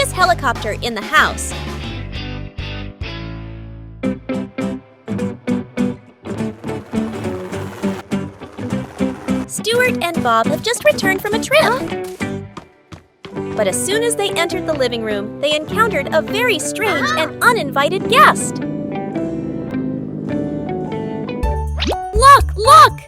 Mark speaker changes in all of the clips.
Speaker 1: biggest helicopter in the house. Stuart and Bob have just returned from a trip. But as soon as they entered the living room, they encountered a very strange and uninvited guest. Look! Look!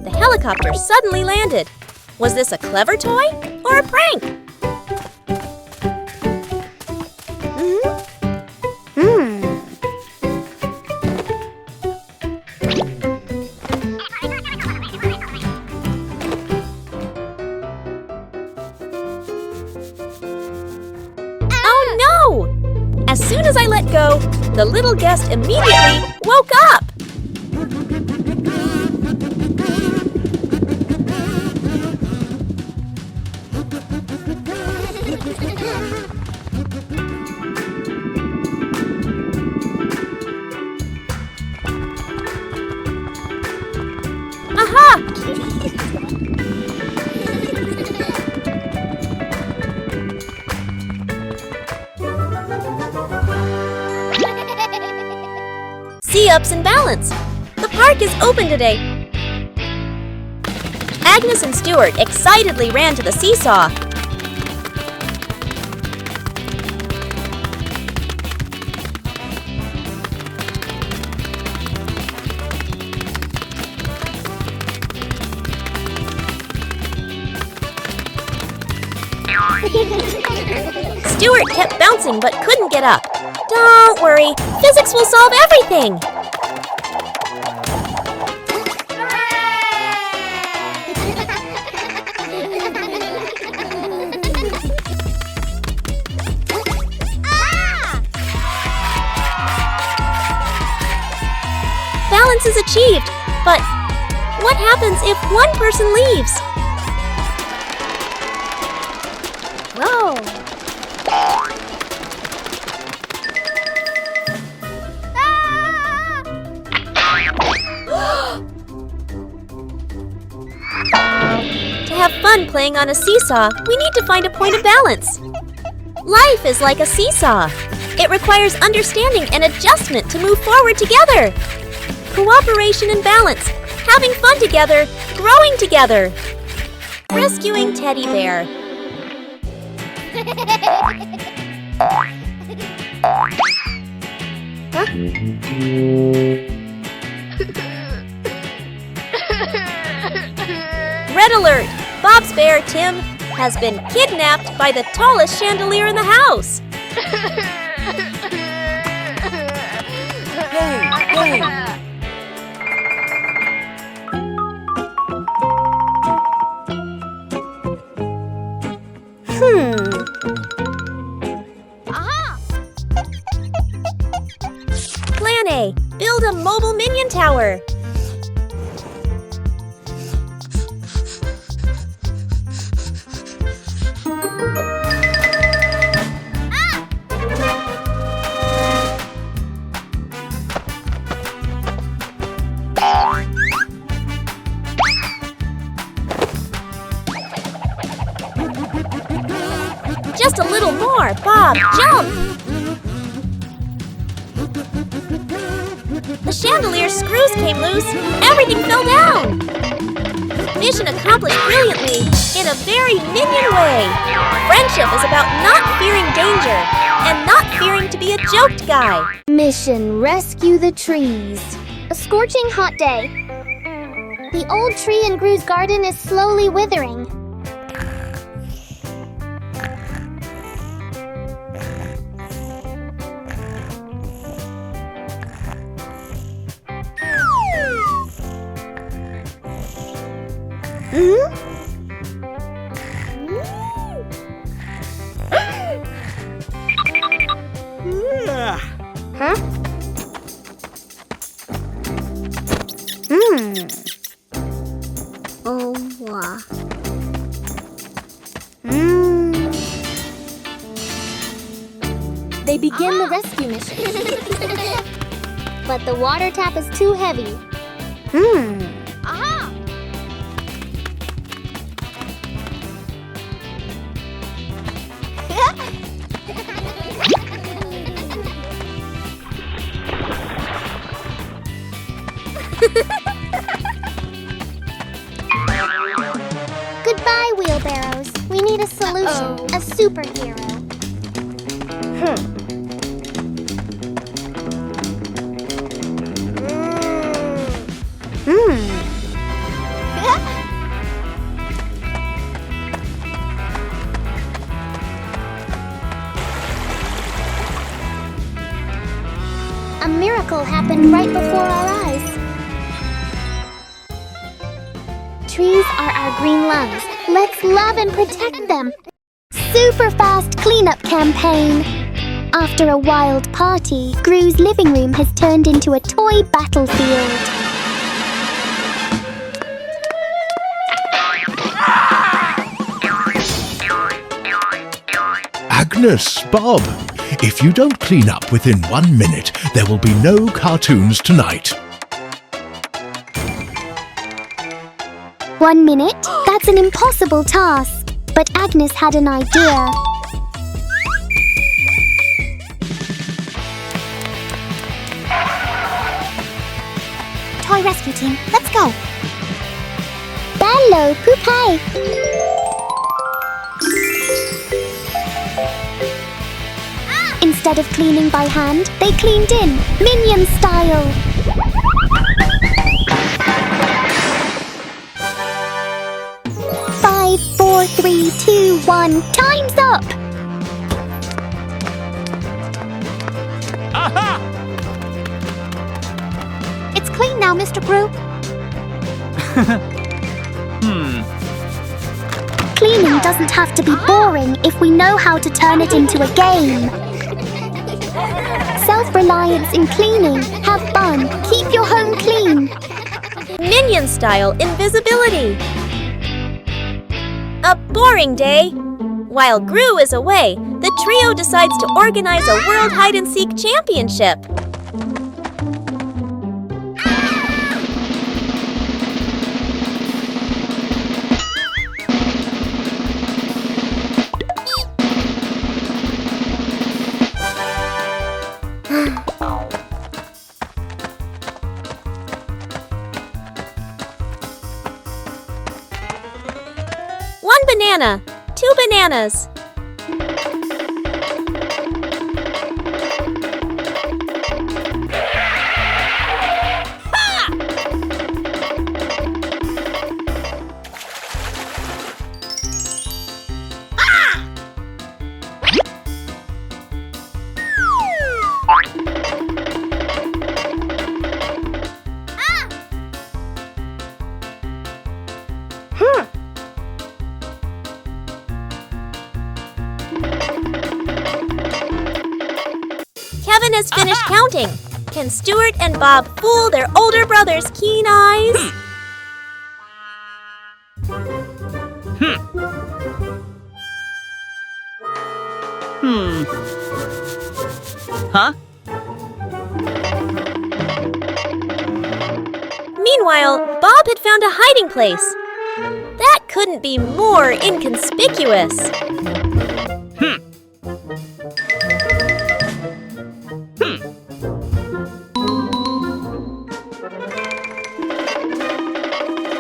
Speaker 1: The helicopter suddenly landed. Was this a clever toy or a prank? As soon as I let go, the little guest immediately woke up. Aha! Ups and balance. The park is open today. Agnes and Stuart excitedly ran to the seesaw. Stuart kept bouncing but couldn't get up. Don't worry, physics will solve everything. Balance is achieved, but what happens if one person leaves? Whoa! To have fun playing on a seesaw, we need to find a point of balance. Life is like a seesaw. It requires understanding and adjustment to move forward together. Cooperation and balance, having fun together, growing together. Rescuing Teddy Bear. Huh? Red alert! Bob's bear, Tim, has been kidnapped by the tallest chandelier in the house. Hey! Plan A. Build a mobile Minion tower. Just a little more. Bob, jump! The chandelier screws came loose. Everything fell down. Mission accomplished brilliantly in a very Minion way. Friendship is about not fearing danger and not fearing to be a joked guy.
Speaker 2: Mission: rescue the trees. A scorching hot day. The old tree in Gru's garden is slowly withering. Huh? Oh, wow. They begin the rescue mission. but the water tap is too heavy. Aha! Goodbye, wheelbarrows. We need a solution. A superhero. A miracle happened right before our eyes. Trees are our green lungs. Let's love and protect them. Super fast cleanup campaign. After a wild party, Gru's living room has turned into a toy battlefield.
Speaker 3: Agnes, Bob, if you don't clean up within 1 minute, there will be no cartoons tonight.
Speaker 2: 1 minute? That's an impossible task. But Agnes had an idea. Toy rescue team, let's go. Bello poupée. Instead of cleaning by hand, they cleaned in, Minion style. Five, 4, 3, 2, 1, time's up!
Speaker 4: Aha!
Speaker 2: It's clean now, Mr. Gru. Cleaning doesn't have to be boring if we know how to turn it into a game. Self-reliance in cleaning. Have fun. Keep your home clean.
Speaker 1: Minion style invisibility. A boring day. While Gru is away, the trio decides to organize a World Hide-and-Seek Championship. One banana, 2 bananas. Kevin has finished counting. Can Stuart and Bob fool their older brother's keen eyes?
Speaker 4: Huh?
Speaker 1: Meanwhile, Bob had found a hiding place. That couldn't be more inconspicuous.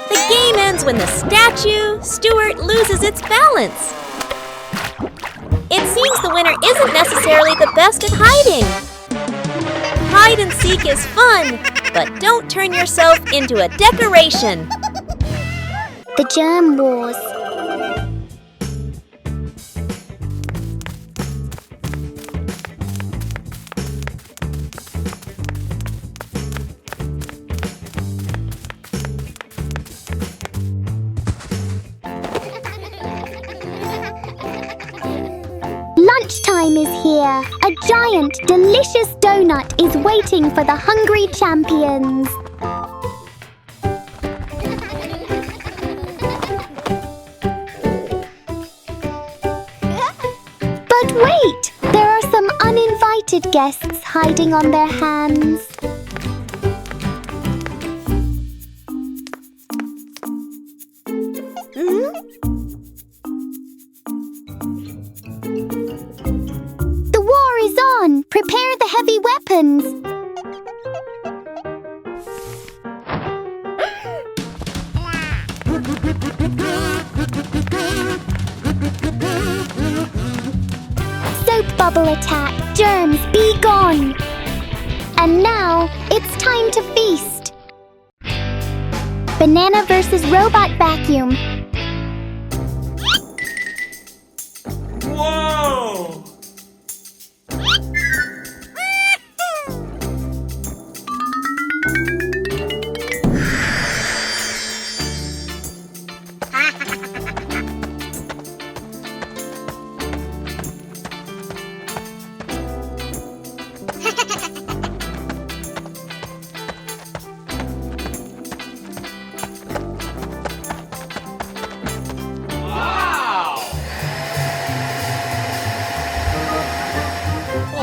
Speaker 1: The game ends when the statue, Stuart, loses its balance. It seems the winner isn't necessarily the best at hiding. Hide and seek is fun, but don't turn yourself into a decoration.
Speaker 2: The Germ Wars. Lunchtime is here. A giant, delicious donut is waiting for the hungry champions. But wait! There are some uninvited guests hiding on their hands. heavy weapons. Soap bubble attack. Germs, be gone. And now, it's time to feast. Banana versus robot vacuum.
Speaker 5: Whoa!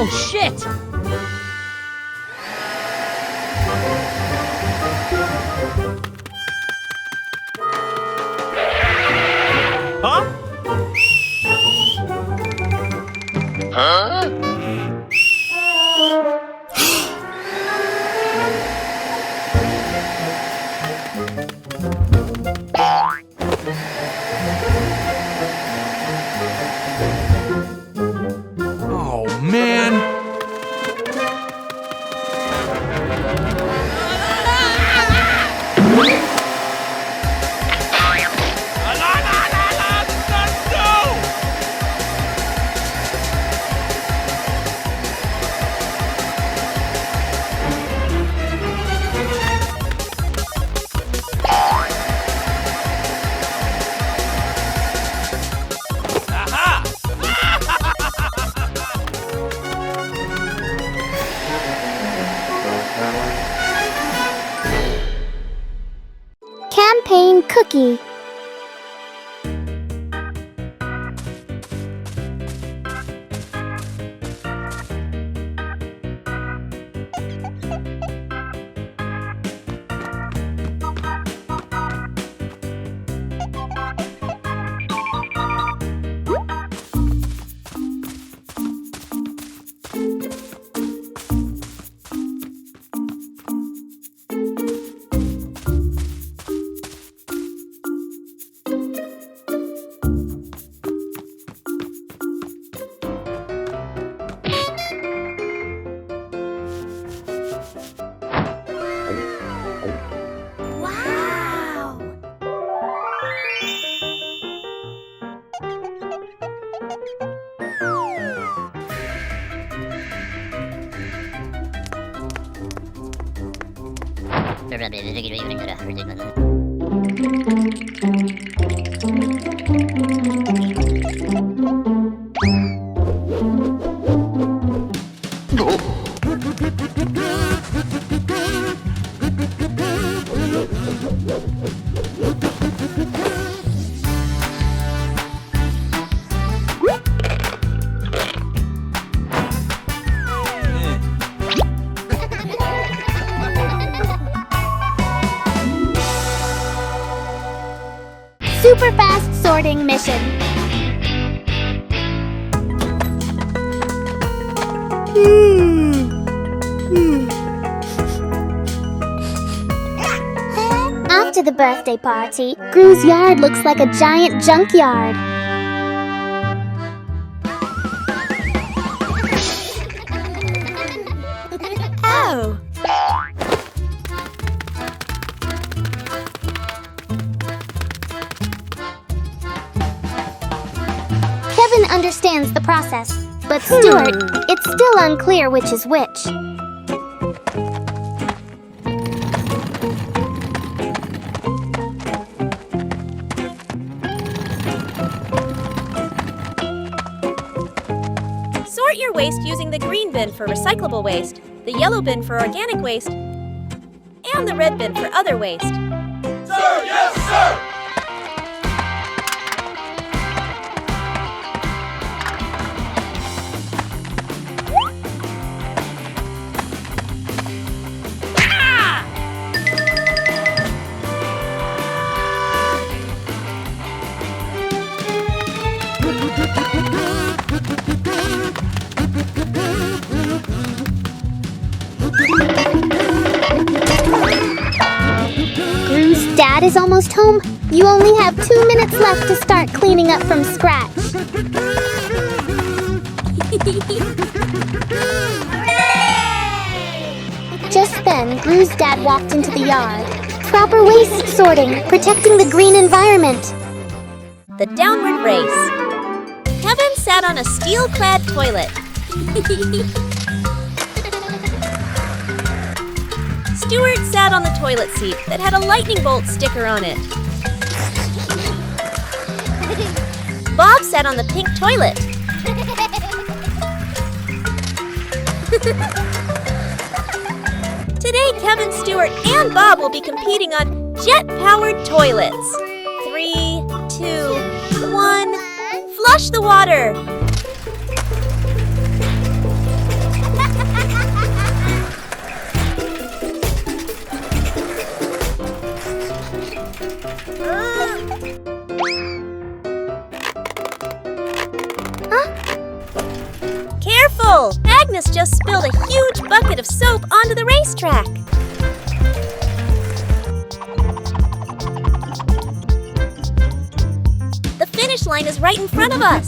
Speaker 4: Oh, shit!
Speaker 5: Huh? Oh, man.
Speaker 2: Campaign cookie.
Speaker 1: Wow!
Speaker 2: Super fast sorting mission. After the birthday party, Gru's yard looks like a giant junkyard.
Speaker 1: Oh!
Speaker 2: Kevin understands the process, but Stuart, it's still unclear which is which.
Speaker 1: Sort your waste using the green bin for recyclable waste, the yellow bin for organic waste, and the red bin for other waste.
Speaker 5: Sir, yes, sir!
Speaker 2: Dad is almost home. You only have 2 minutes left to start cleaning up from scratch. Just then, Gru's dad walked into the yard. Proper waste sorting, protecting the green environment.
Speaker 1: The downward race. Kevin sat on a steel-clad toilet. Stuart sat on the toilet seat that had a lightning bolt sticker on it. Bob sat on the pink toilet. Today, Kevin, Stuart, and Bob will be competing on jet-powered toilets. 3, 2, 1, flush the water! Careful! Agnes just spilled a huge bucket of soap onto the racetrack. The finish line is right in front of us.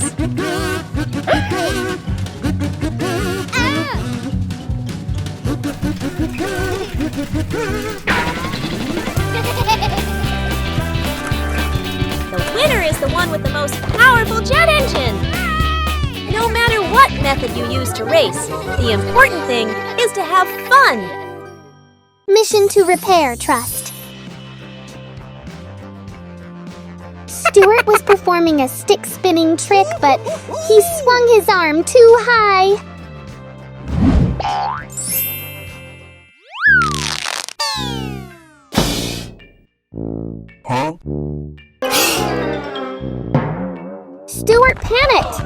Speaker 1: The winner is the one with the most powerful jet engine. No matter what method you use to race, the important thing is to have fun.
Speaker 2: Mission to repair trust. Stuart was performing a stick-spinning trick, but he swung his arm too high.
Speaker 5: Huh?
Speaker 2: Stuart panicked.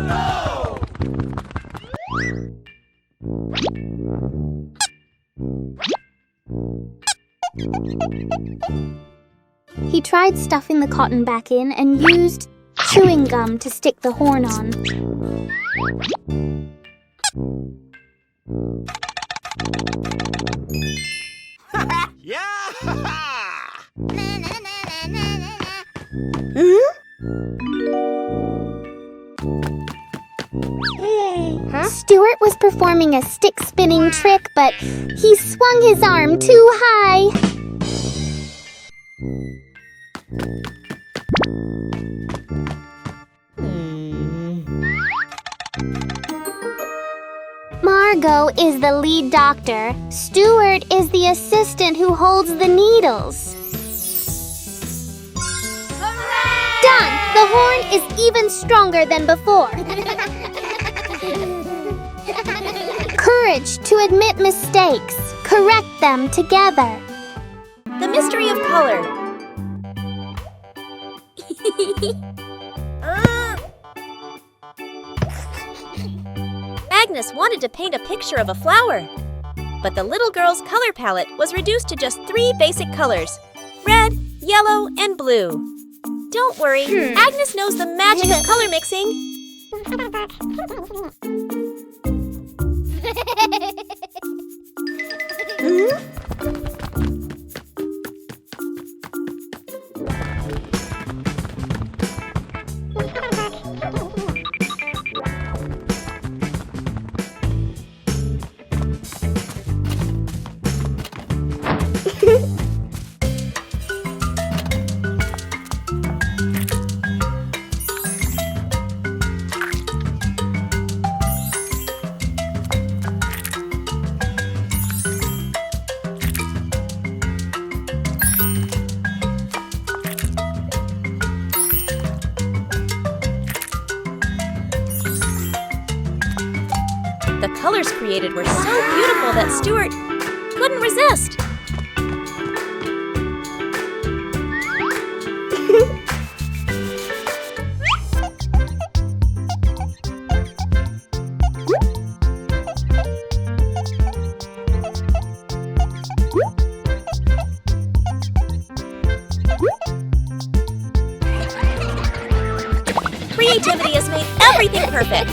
Speaker 2: He tried stuffing the cotton back in and used chewing gum to stick the horn on.
Speaker 5: Yeah!
Speaker 2: Stuart was performing a stick-spinning trick, but he swung his arm too high. Margot is the lead doctor. Stuart is the assistant who holds the needles. Done! The horn is even stronger than before. Courage to admit mistakes. Correct them together.
Speaker 1: The mystery of color. Agnes wanted to paint a picture of a flower, but the little girl's color palette was reduced to just 3 basic colors: red, yellow, and blue. Don't worry, Agnes knows the magic of color mixing. The colors created were so beautiful that Stuart couldn't resist. Creativity has made everything perfect.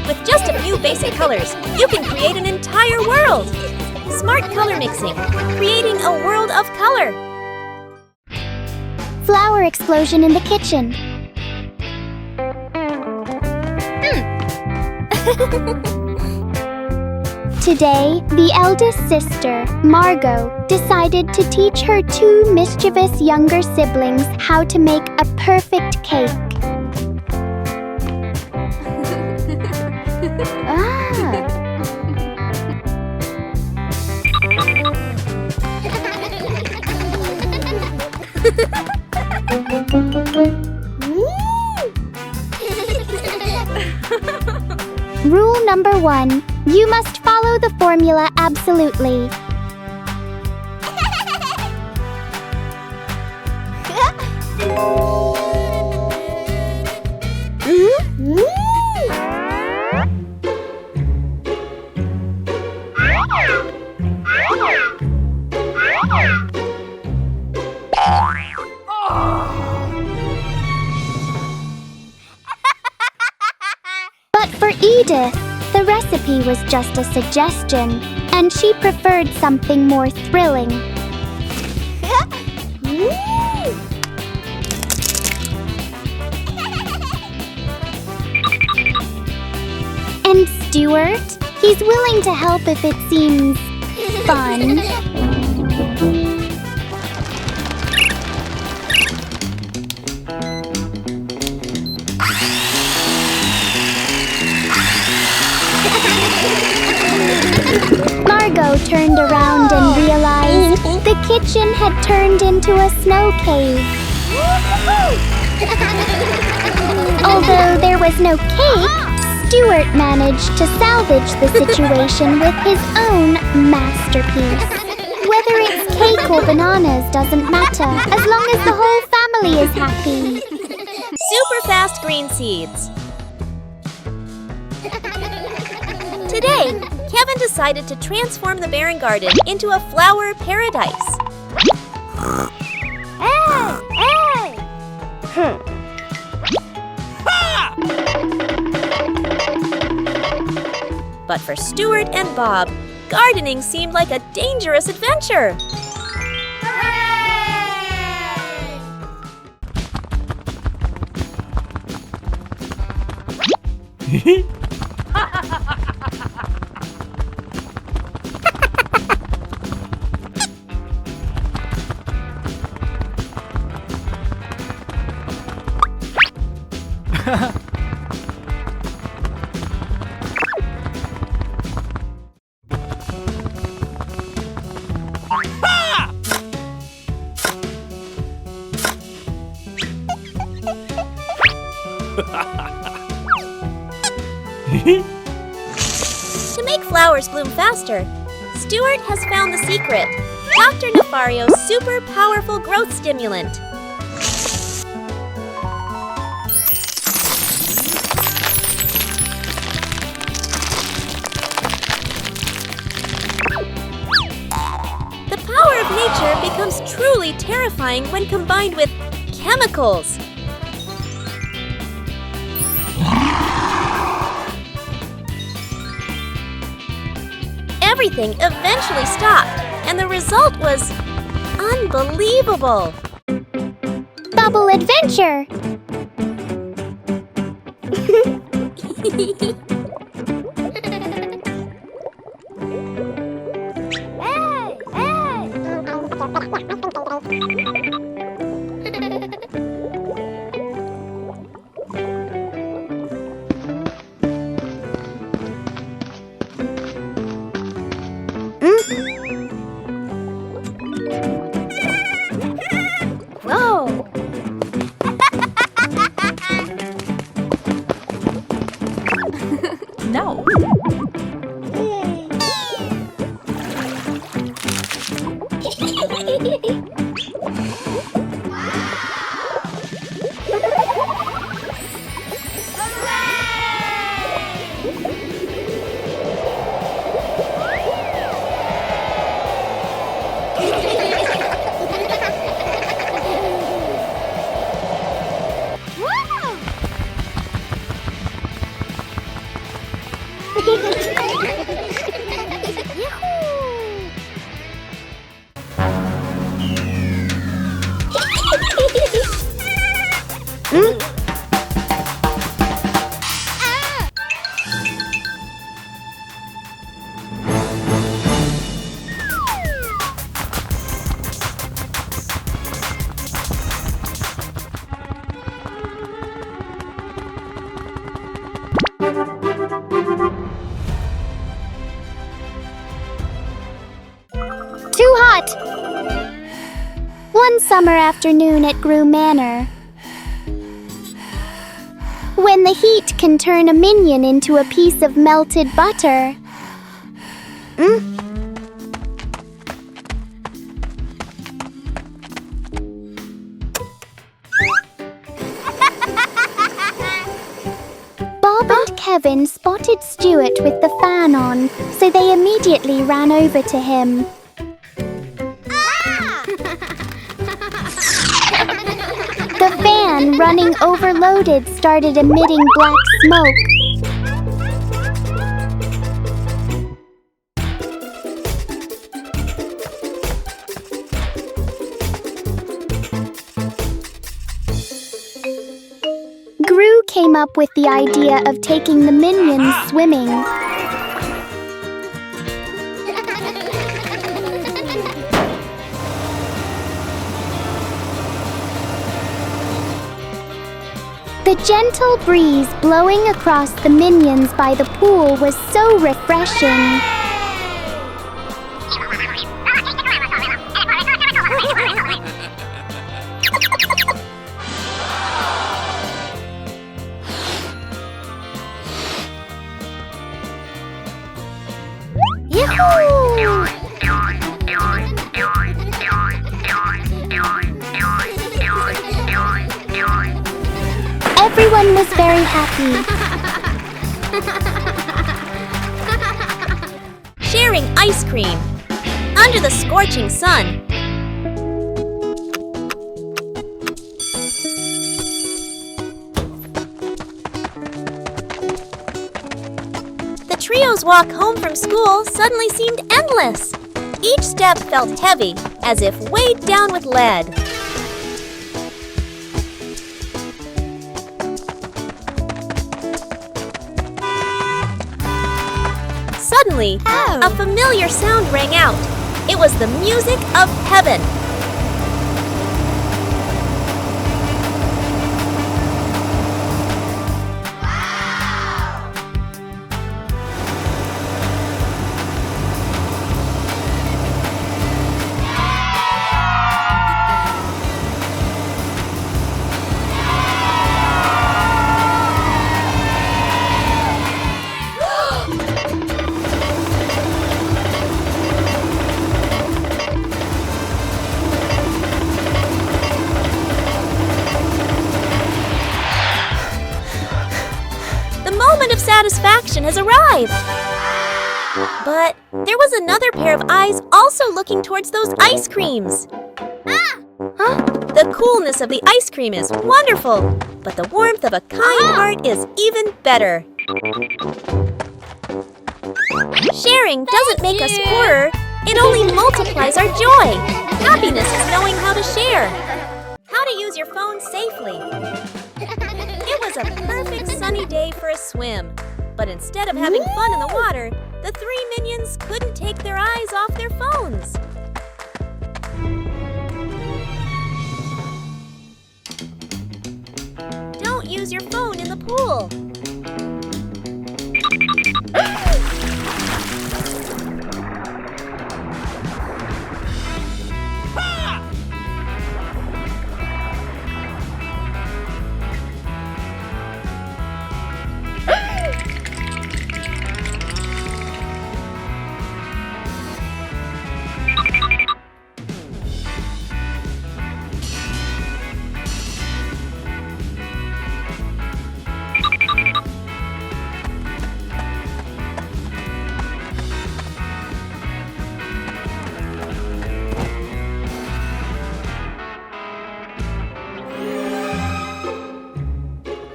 Speaker 1: With just a few basic colors, you can create an entire world. Smart color mixing, creating a world of color.
Speaker 2: explosion in the kitchen. Today, the eldest sister, Margot, decided to teach her two mischievous younger siblings how to make a perfect cake. Rule number 1. You must follow the formula absolutely. But for Edith, the recipe was just a suggestion, and she preferred something more thrilling. And Stuart? He's willing to help if it seems fun. Margot turned around and realized the kitchen had turned into a snow cave. Although there was no cake, Stuart managed to salvage the situation with his own masterpiece. Whether it's cake or bananas doesn't matter, as long as the whole family is happy.
Speaker 1: Super fast green seeds. Today, Kevin decided to transform the barren garden into a flower paradise. But for Stuart and Bob, gardening seemed like a dangerous adventure. To make flowers bloom faster, Stuart has found the secret, Dr. Nefario's super powerful growth stimulant. The power of nature becomes truly terrifying when combined with chemicals. Everything eventually stopped, and the result was unbelievable.
Speaker 2: Bubble adventure!
Speaker 4: No.
Speaker 2: One summer afternoon at Gru Manor, when the heat can turn a minion into a piece of melted butter. Bob and Kevin spotted Stuart with the fan on, so they immediately ran over to him. The fan, running overloaded, started emitting black smoke. Gru came up with the idea of taking the minions swimming. The gentle breeze blowing across the minions by the pool was so refreshing. Yahoo! Everyone was very happy.
Speaker 1: Sharing ice cream under the scorching sun. The trio's walk home from school suddenly seemed endless. Each step felt heavy, as if weighed down with lead. Suddenly, a familiar sound rang out. It was the music of heaven. Satisfaction has arrived. But there was another pair of eyes also looking towards those ice creams. The coolness of the ice cream is wonderful, but the warmth of a kind heart is even better. Sharing doesn't make us poorer, it only multiplies our joy. Happiness is knowing how to share. How to use your phone safely. It was a perfect sunny day for a swim. But instead of having fun in the water, the three minions couldn't take their eyes off their phones. Don't use your phone in the pool.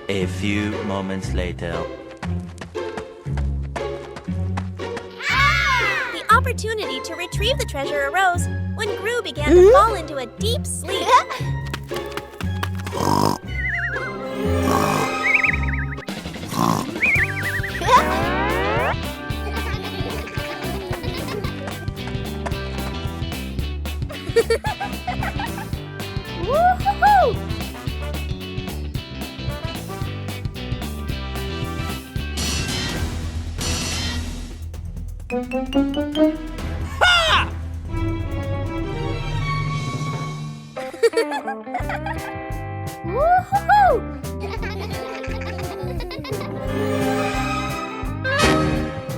Speaker 6: A few moments later.
Speaker 1: The opportunity to retrieve the treasure arose when Gru began to fall into a deep sleep. Woo-hoo-hoo!
Speaker 2: Woohoo!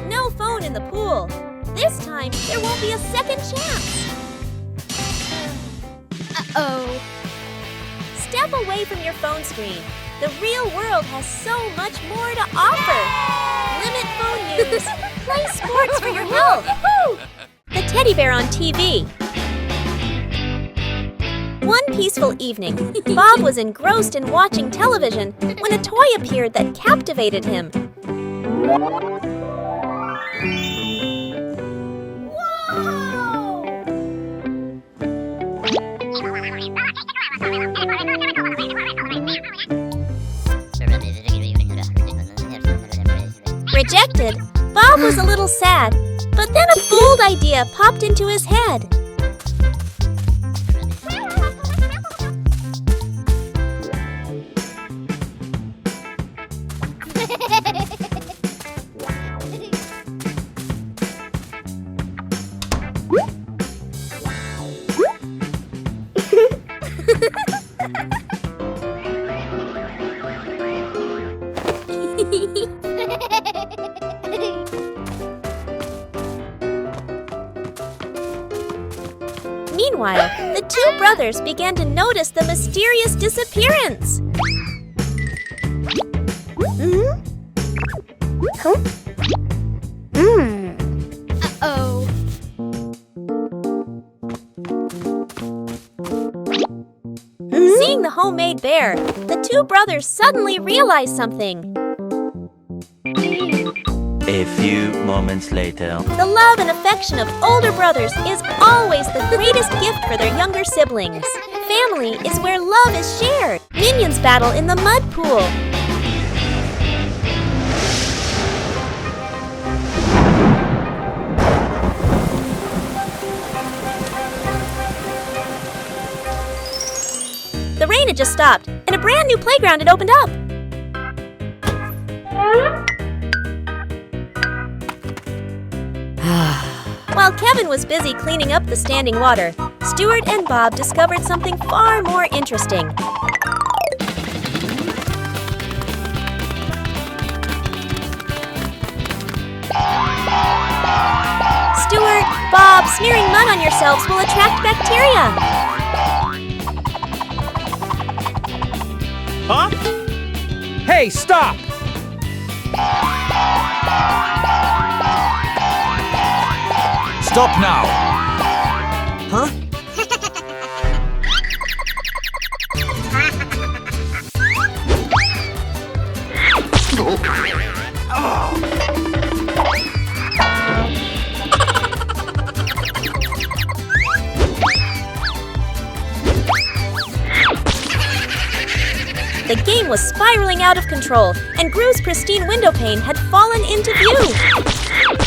Speaker 1: No phone in the pool. This time, there won't be a second chance.
Speaker 2: Uh-oh.
Speaker 1: Step away from your phone screen. The real world has so much more to offer. Limit phone use. Play sports for your health. The teddy bear on TV. One peaceful evening, Bob was engrossed in watching television when a toy appeared that captivated him. Rejected, Bob was a little sad, but then a bold idea popped into his head. Meanwhile, the two brothers began to notice the mysterious disappearance.
Speaker 2: Uh-oh.
Speaker 1: Seeing the homemade bear, the two brothers suddenly realized something.
Speaker 6: A few moments later.
Speaker 1: The love and affection of older brothers is always the greatest gift for their younger siblings. Family is where love is shared. Minions battle in the Mudpool. The rain had just stopped, and a brand new playground had opened up. While Kevin was busy cleaning up the standing water, Stuart and Bob discovered something far more interesting. Stuart, Bob, smearing mud on yourselves will attract bacteria.
Speaker 5: Huh?
Speaker 7: Hey, stop! Stop now!
Speaker 5: Huh?
Speaker 1: The game was spiraling out of control, and Gru's pristine window pane had fallen into view.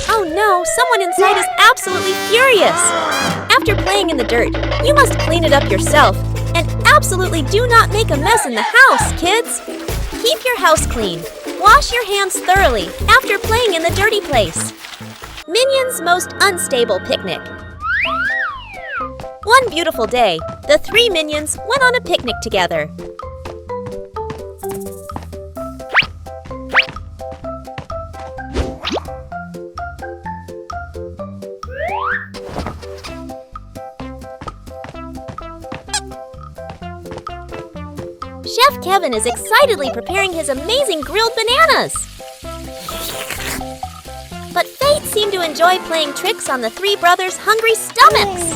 Speaker 1: Oh no, someone inside is absolutely furious! After playing in the dirt, you must clean it up yourself. And absolutely do not make a mess in the house, kids! Keep your house clean. Wash your hands thoroughly after playing in the dirty place. Minion's most unstable picnic. One beautiful day, the three Minions went on a picnic together. Chef Kevin is excitedly preparing his amazing grilled bananas. But fate seemed to enjoy playing tricks on the three brothers' hungry stomachs.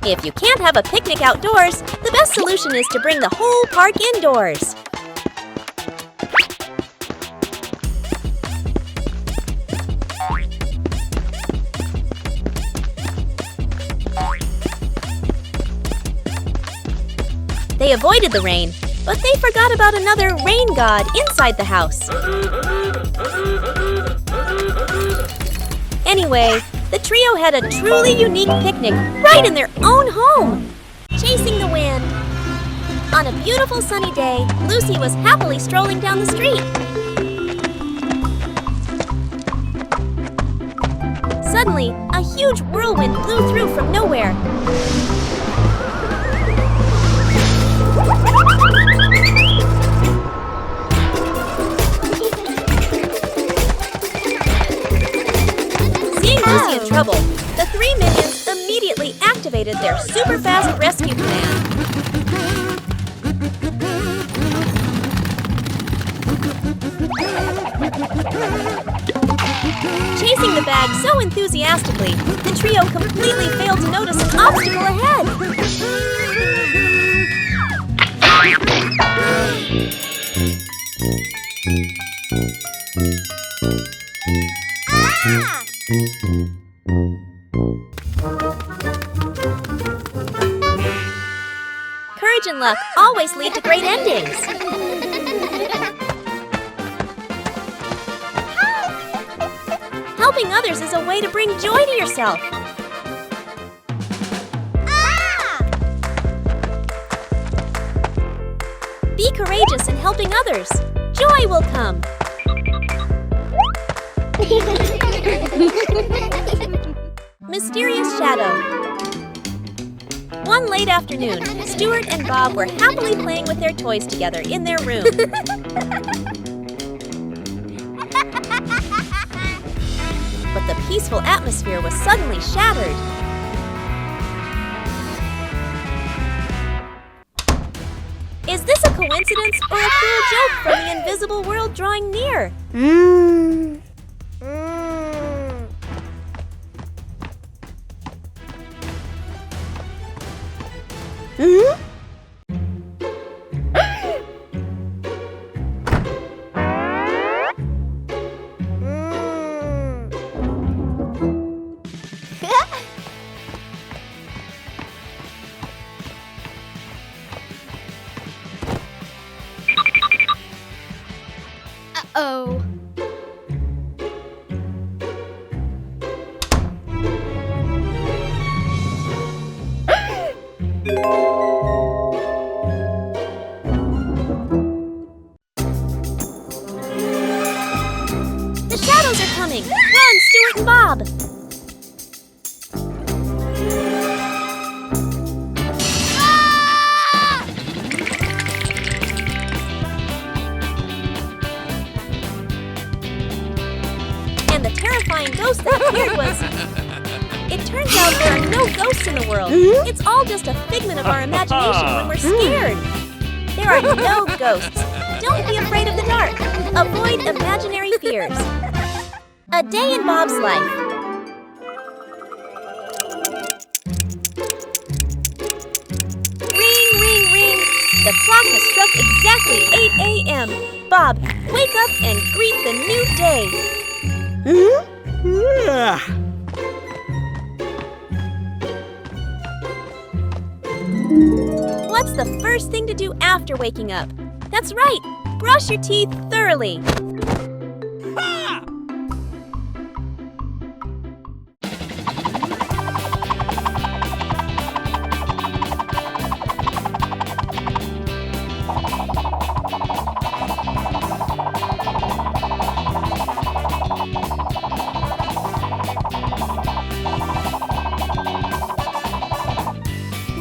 Speaker 1: If you can't have a picnic outdoors, the best solution is to bring the whole park indoors. They avoided the rain, But they forgot about another rain god inside the house. Anyway, the trio had a truly unique picnic right in their own home, chasing the wind. On a beautiful sunny day, Lucy was happily strolling down the street. Suddenly, a huge whirlwind blew through from nowhere. Seeing Lucy in trouble, the three minions immediately activated their super-fast rescue plan. Chasing the bag so enthusiastically, the trio completely failed to notice an obstacle ahead. Courage and luck always lead to great endings. Helping others is a way to bring joy to yourself. Be courageous in helping others. Joy will come. Mysterious Shadow. One late afternoon, Stuart and Bob were happily playing with their toys together in their room. But the peaceful atmosphere was suddenly shattered. Is this a coincidence or a cruel joke from the invisible world drawing near?
Speaker 2: Uh-oh.
Speaker 1: The shadows are coming! Run, Stuart and Bob! And the terrifying ghost that appeared was... It turns out there are no ghosts in the world. It's all just a figment of our imagination when we're scared. There are no ghosts. Don't be afraid of the dark. Avoid imaginary fears. A day in Bob's life. Ring, ring, ring. The clock has struck exactly 8 a.m. Bob, wake up and greet the new day. What's the first thing to do after waking up? That's right, brush your teeth thoroughly.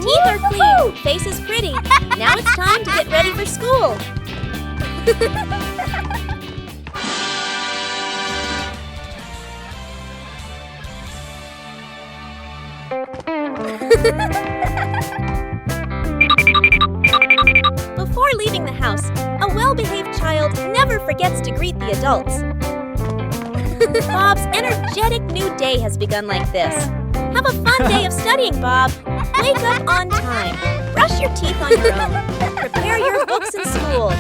Speaker 1: Teeth are clean, face is pretty. Now it's time to get ready for school. Before leaving the house, a well-behaved child never forgets to greet the adults. Bob's energetic new day has begun like this. Have a fun day of studying, Bob. Wake up on time. Brush your teeth on your own. Prepare your books in school.